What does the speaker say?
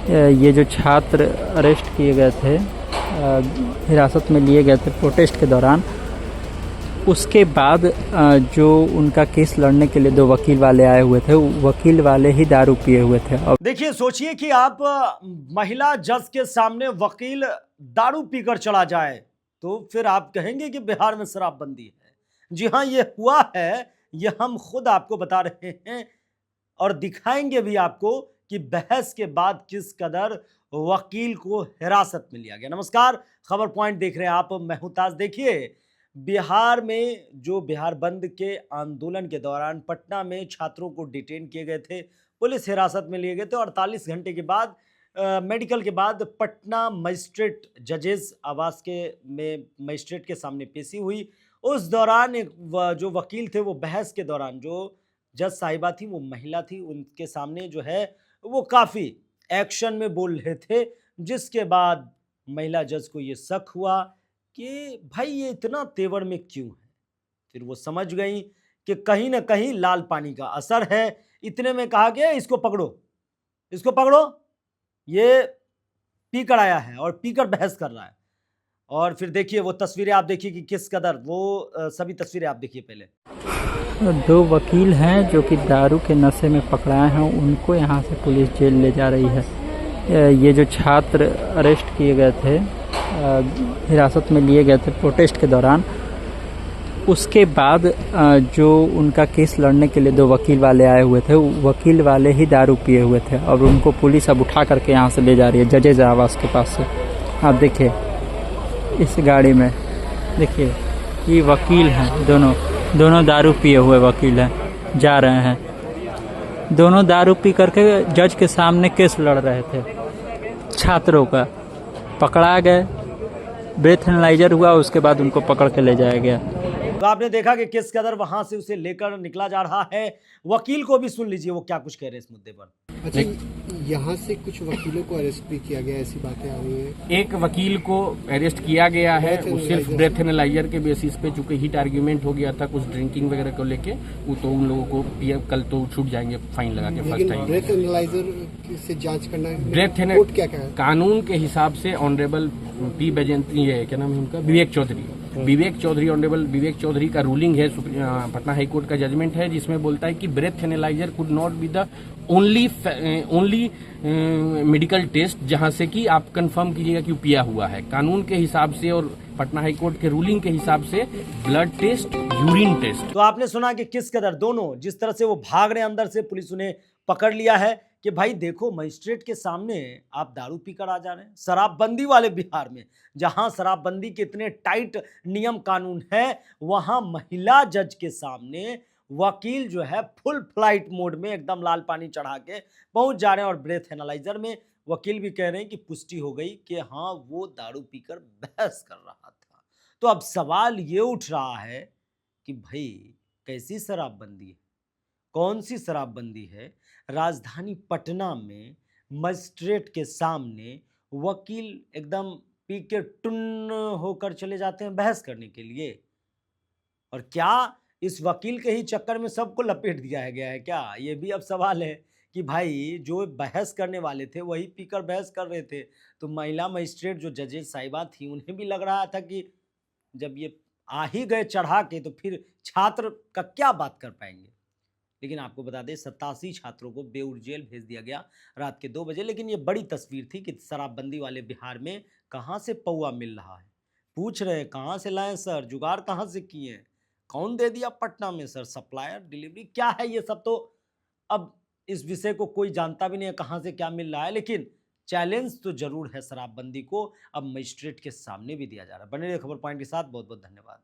ये जो छात्र अरेस्ट किए गए थे, हिरासत में लिए गए थे प्रोटेस्ट के दौरान, उसके बाद जो उनका केस लड़ने के लिए दो वकील वाले आए हुए थे, वकील वाले ही दारू पिए हुए थे। अब देखिए, सोचिए कि आप महिला जज के सामने वकील दारू पीकर चला जाए तो फिर आप कहेंगे कि बिहार में शराबबंदी है। जी हाँ, ये हुआ है, ये हम खुद आपको बता रहे हैं और दिखाएंगे भी आपको कि बहस के बाद किस कदर वकील को हिरासत में लिया गया। नमस्कार, खबर पॉइंट देख रहे हैं आप, मैं हूं ताज। देखिए, बिहार में जो बिहार बंद के आंदोलन के दौरान पटना में छात्रों को डिटेन किए गए थे, पुलिस हिरासत में लिए गए थे और 48 घंटे के बाद मेडिकल के बाद पटना मजिस्ट्रेट जजेस आवास के में मजिस्ट्रेट के सामने पेशी हुई। उस दौरान जो वकील थे वो बहस के दौरान, जो जज साहिबा थी वो महिला थी, उनके सामने जो है वो काफ़ी एक्शन में बोल रहे थे, जिसके बाद महिला जज को ये शक हुआ कि भाई ये इतना तेवर में क्यों है। फिर वो समझ गई कि कहीं ना कहीं लाल पानी का असर है। इतने में कहा गया इसको पकड़ो, इसको पकड़ो, ये पीकर आया है और पीकर बहस कर रहा है। और फिर देखिए वो तस्वीरें आप देखिए कि किस कदर वो सभी तस्वीरें आप देखिए पहले। दो वकील हैं जो कि दारू के नशे में पकड़ाए हैं, उनको यहाँ से पुलिस जेल ले जा रही है। ये जो छात्र अरेस्ट किए गए थे, हिरासत में लिए गए थे प्रोटेस्ट के दौरान, उसके बाद जो उनका केस लड़ने के लिए दो वकील वाले आए हुए थे, वकील वाले ही दारू पिए हुए थे और उनको पुलिस अब उठा करके यहाँ से ले जा रही है जजेज आवास के पास से। आप देखिए इस गाड़ी में, देखिए ये वकील हैं, दोनों दारू पिए हुए वकील हैं, जा रहे हैं। दोनों दारू पी करके जज के सामने केस लड़ रहे थे। छात्रों का पकड़ा गए, ब्रेथ एनालाइजर हुआ, उसके बाद उनको पकड़ के ले जाया गया। तो आपने देखा कि किस कदर वहां से उसे लेकर निकला जा रहा है। वकील को भी सुन लीजिए वो क्या कुछ कह रहे हैं इस मुद्दे पर। अच्छा, यहाँ से कुछ वकीलों को अरेस्ट भी किया गया, ऐसी बातें आ रही हैं। एक वकील को अरेस्ट किया गया है, वो सिर्फ ब्रेथ एनालाइजर के बेसिस पे, चूंकि हीट आर्ग्यूमेंट हो गया था कुछ ड्रिंकिंग वगैरह को लेके, वो तो उन लोगों को कल तो छूट जाएंगे फाइन लगा के फर्स्ट टाइम। ब्रेथ एनालाइजर से जांच करना है, ब्रेथ कोर्ट क्या कहा है? कानून के हिसाब से ऑनरेबल पी बैजंती है, क्या नाम है उनका, ऑनरेबल विवेक चौधरी का रूलिंग है, पटना हाई कोर्ट का जजमेंट है, जिसमें बोलता है कि breath analyser could not be the only medical test जहां से कि आप कंफर्म कीजिएगा कि पिया हुआ है। कानून के हिसाब से और पटना हाई कोर्ट के रूलिंग के हिसाब से ब्लड टेस्ट, यूरिन टेस्ट। तो आपने सुना कि किस कदर दोनों जिस तरह से वो भाग रहे अंदर से, पुलिस उन्हें पकड़ लिया है कि भाई देखो मजिस्ट्रेट के सामने आप दारू पीकर आ जा रहे हैं। शराबबंदी वाले बिहार में, जहां शराबबंदी के इतने टाइट नियम कानून है, वहां महिला जज के सामने वकील जो है फुल फ्लाइट मोड में एकदम लाल पानी चढ़ा के पहुंच जा रहे हैं। और ब्रेथ एनालाइजर में वकील भी कह रहे हैं कि पुष्टि हो गई कि हाँ वो दारू पीकर बहस कर रहा था। तो अब सवाल ये उठ रहा है कि भाई कैसी शराबबंदी है, कौन सी शराबबंदी है। राजधानी पटना में मजिस्ट्रेट के सामने वकील एकदम पी के टुन्न होकर चले जाते हैं बहस करने के लिए। और क्या इस वकील के ही चक्कर में सबको लपेट दिया गया है क्या? ये भी अब सवाल है कि भाई जो बहस करने वाले थे वही पीकर बहस कर रहे थे। तो महिला मजिस्ट्रेट जो जजेस साहिबा थी, उन्हें भी लग रहा था कि जब ये आ ही गए चढ़ा के तो फिर छात्र का क्या बात कर पाएंगे। लेकिन आपको बता दें 87 छात्रों को बेऊर जेल भेज दिया गया रात के 2 बजे। लेकिन ये बड़ी तस्वीर थी कि शराबबंदी वाले बिहार में कहाँ से पौआ मिल रहा है। पूछ रहे हैं कहाँ से लाए सर, जुगाड़ कहाँ से किए हैं, कौन दे दिया पटना में सर, सप्लायर डिलीवरी क्या है ये सब। तो अब इस विषय को कोई जानता भी नहीं है कहाँ से क्या मिल रहा है। लेकिन चैलेंज तो जरूर है शराबबंदी को, अब मजिस्ट्रेट के सामने भी दिया जा रहा है। बने रहिए खबर पॉइंट के साथ, बहुत बहुत धन्यवाद।